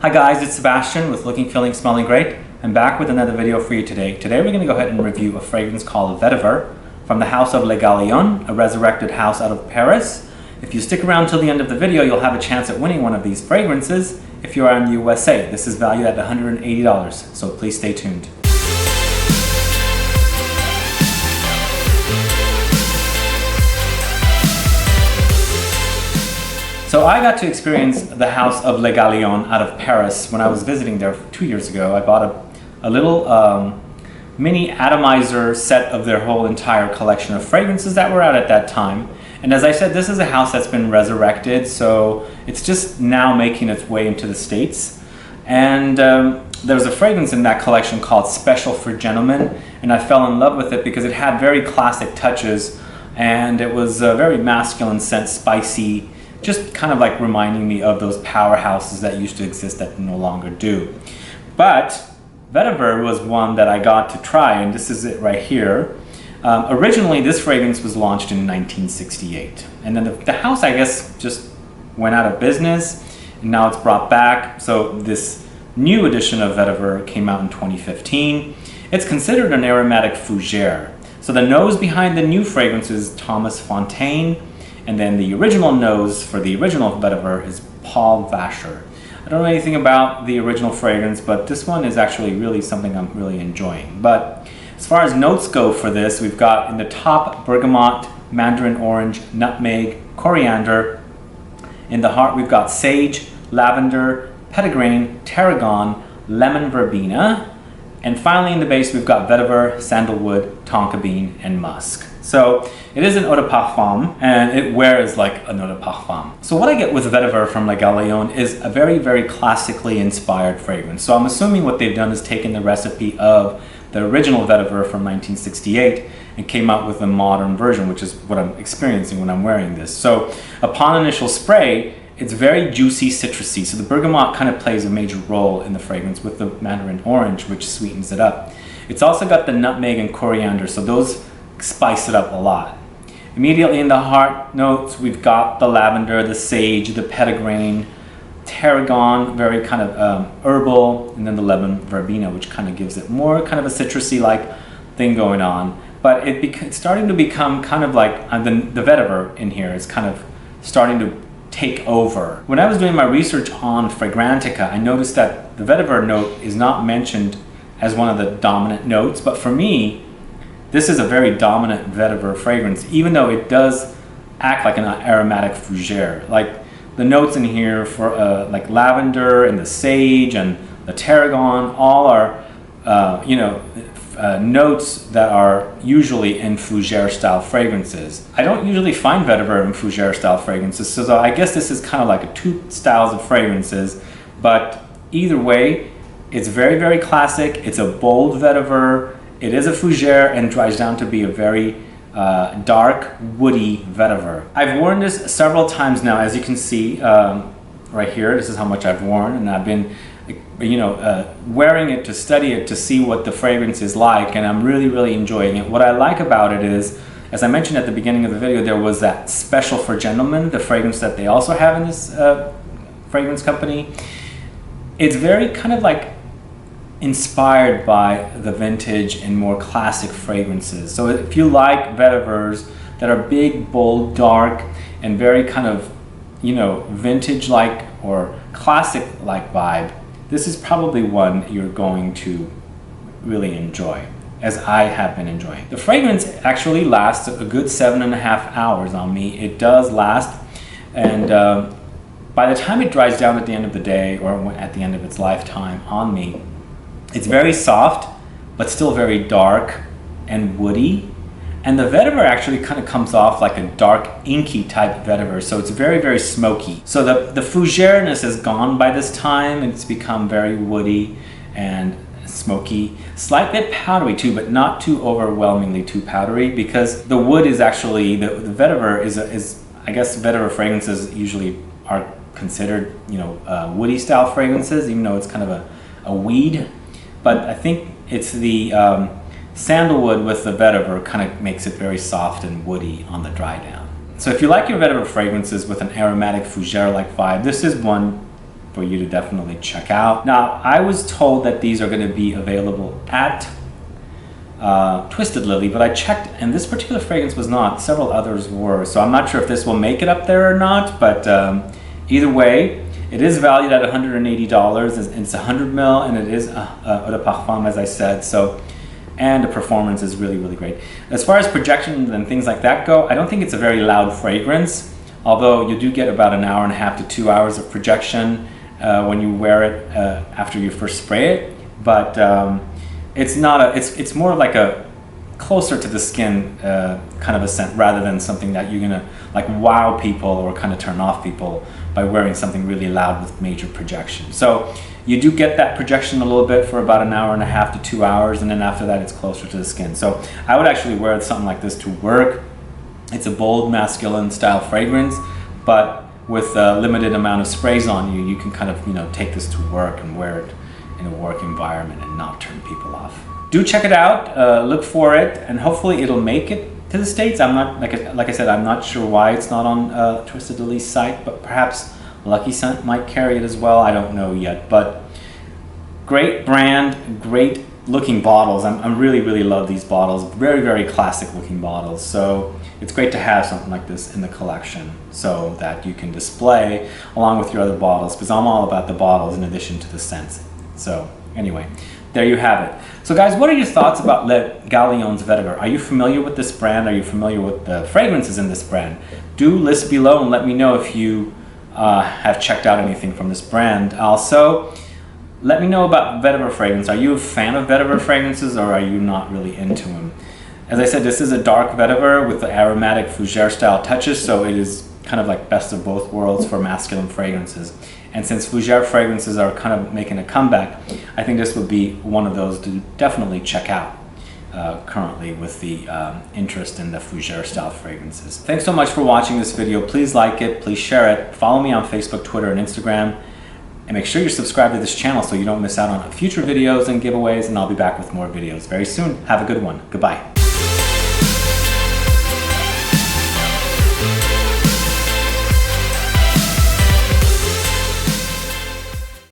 Hi guys, it's Sebastian with Looking, Feeling, Smelling Great. I'm back with another video for you today. Today we're going to go ahead and review a fragrance called Vetiver from the house of Galion, a resurrected house out of Paris. If you stick around till the end of the video, you'll have a chance at winning one of these fragrances if you are in the USA. This is valued at $180, so please stay tuned. So I got to experience the house of Galion out of Paris when I was visiting there 2 years ago. I bought a little mini atomizer set of their whole entire collection of fragrances that were out at that time. And as I said, this is a house that's been resurrected, so it's just now making its way into the States. And there's a fragrance in that collection called Special for Gentlemen, and I fell in love with it because it had very classic touches, and it was a very masculine scent, spicy, just kind of like reminding me of those powerhouses that used to exist that no longer do. But Vetiver was one that I got to try, and this is it right here. Originally, this fragrance was launched in 1968, and then the house, I guess, just went out of business, and now it's brought back. So this new edition of Vetiver came out in 2015. It's considered an aromatic fougere. So the nose behind the new fragrance is Thomas Fontaine, and then the original nose for the original Vetiver is Paul Vacher. I don't know anything about the original fragrance, but this one is actually really something I'm really enjoying. But as far as notes go for this, we've got in the top bergamot, mandarin orange, nutmeg, coriander. In the heart, we've got sage, lavender, petitgrain, tarragon, lemon verbena. And finally in the base, we've got vetiver, sandalwood, tonka bean, and musk. So it is an eau de parfum, and it wears like an eau de parfum. So what I get with Vetiver from Galion is a very, very classically inspired fragrance. So I'm assuming what they've done is taken the recipe of the original Vetiver from 1968 and came out with a modern version, which is what I'm experiencing when I'm wearing this. So upon initial spray, it's very juicy, citrusy. So the bergamot kind of plays a major role in the fragrance with the mandarin orange, which sweetens it up. It's also got the nutmeg and coriander, so those spice it up a lot. Immediately in the heart notes, we've got the lavender, the sage, the petitgrain, tarragon, very kind of herbal, and then the lemon verbena, which kind of gives it more kind of a citrusy-like thing going on. But it's starting to become kind of like the Vetiver in here is kind of starting to take over. When I was doing my research on Fragrantica, I noticed that the Vetiver note is not mentioned as one of the dominant notes, but for me, this is a very dominant Vetiver fragrance, even though it does act like an aromatic fougere. Like the notes in here for like lavender and the sage and the tarragon, all are notes that are usually in fougere style fragrances. I don't usually find Vetiver in fougere style fragrances, so I guess this is kind of like two styles of fragrances, but either way, it's very, very classic. It's a bold Vetiver. It is a fougere and dries down to be a very dark, woody Vetiver. I've worn this several times now, as you can see right here. This is how much I've worn, and I've been wearing it to study it to see what the fragrance is like, and I'm really, really enjoying it. What I like about it is, as I mentioned at the beginning of the video, there was that Special for Gentlemen, the fragrance that they also have in this fragrance company. It's very kind of like inspired by the vintage and more classic fragrances. So if you like Vetivers that are big, bold, dark, and very kind of, vintage-like or classic-like vibe, this is probably one you're going to really enjoy, as I have been enjoying. The fragrance actually lasts a good 7.5 hours on me. It does last, and by the time it dries down at the end of the day, or at the end of its lifetime on me, it's very soft, but still very dark and woody. And the Vetiver actually kind of comes off like a dark, inky type Vetiver, so it's very, very smoky. So the fougere-ness is gone by this time, and it's become very woody and smoky. Slight bit powdery too, but not too overwhelmingly too powdery, because the wood is actually, the Vetiver is I guess Vetiver fragrances usually are considered, woody style fragrances, even though it's kind of a weed. But I think it's the sandalwood with the Vetiver kind of makes it very soft and woody on the dry down. So if you like your Vetiver fragrances with an aromatic fougere-like vibe, this is one for you to definitely check out. Now, I was told that these are going to be available at Twisted Lily, but I checked and this particular fragrance was not. Several others were, so I'm not sure if this will make it up there or not, but either way, it is valued at $180. It's 100 ml and it is eau de parfum, as I said. So, and the performance is really, really great. As far as projections and things like that go, I don't think it's a very loud fragrance, although you do get about an hour and a half to 2 hours of projection when you wear it after you first spray it. But it's not a, it's more like a closer to the skin kind of a scent, rather than something that you're gonna like wow people or kind of turn off people by wearing something really loud with major projection. So you do get that projection a little bit for about an hour and a half to 2 hours, and then after that it's closer to the skin. So I would actually wear something like this to work. It's a bold masculine style fragrance, but with a limited amount of sprays on you, you can kind of, you know, take this to work and wear it in a work environment and not turn people off. Do check it out, look for it, and hopefully it'll make it to the States. I'm not, like I said, I'm not sure why it's not on Twisted Lily's site, but perhaps Lucky Scent might carry it as well. I don't know yet, but great brand, great looking bottles. I really, really love these bottles. Very, very classic looking bottles. So it's great to have something like this in the collection so that you can display along with your other bottles, because I'm all about the bottles in addition to the scents. So anyway, there you have it. So guys, what are your thoughts about Le Galion's Vetiver? Are you familiar with this brand? Are you familiar with the fragrances in this brand? Do list below and let me know if you have checked out anything from this brand. Also, let me know about Vetiver fragrance. Are you a fan of Vetiver fragrances, or are you not really into them? As I said, this is a dark Vetiver with the aromatic fougere style touches, so it is kind of like best of both worlds for masculine fragrances. And since fougere fragrances are kind of making a comeback, I think this would be one of those to definitely check out currently with the interest in the fougere style fragrances. Thanks so much for watching this video. Please like it, please share it, follow me on Facebook, Twitter, and Instagram, and make sure you're subscribed to this channel so you don't miss out on future videos and giveaways, and I'll be back with more videos very soon. Have a good one. Goodbye.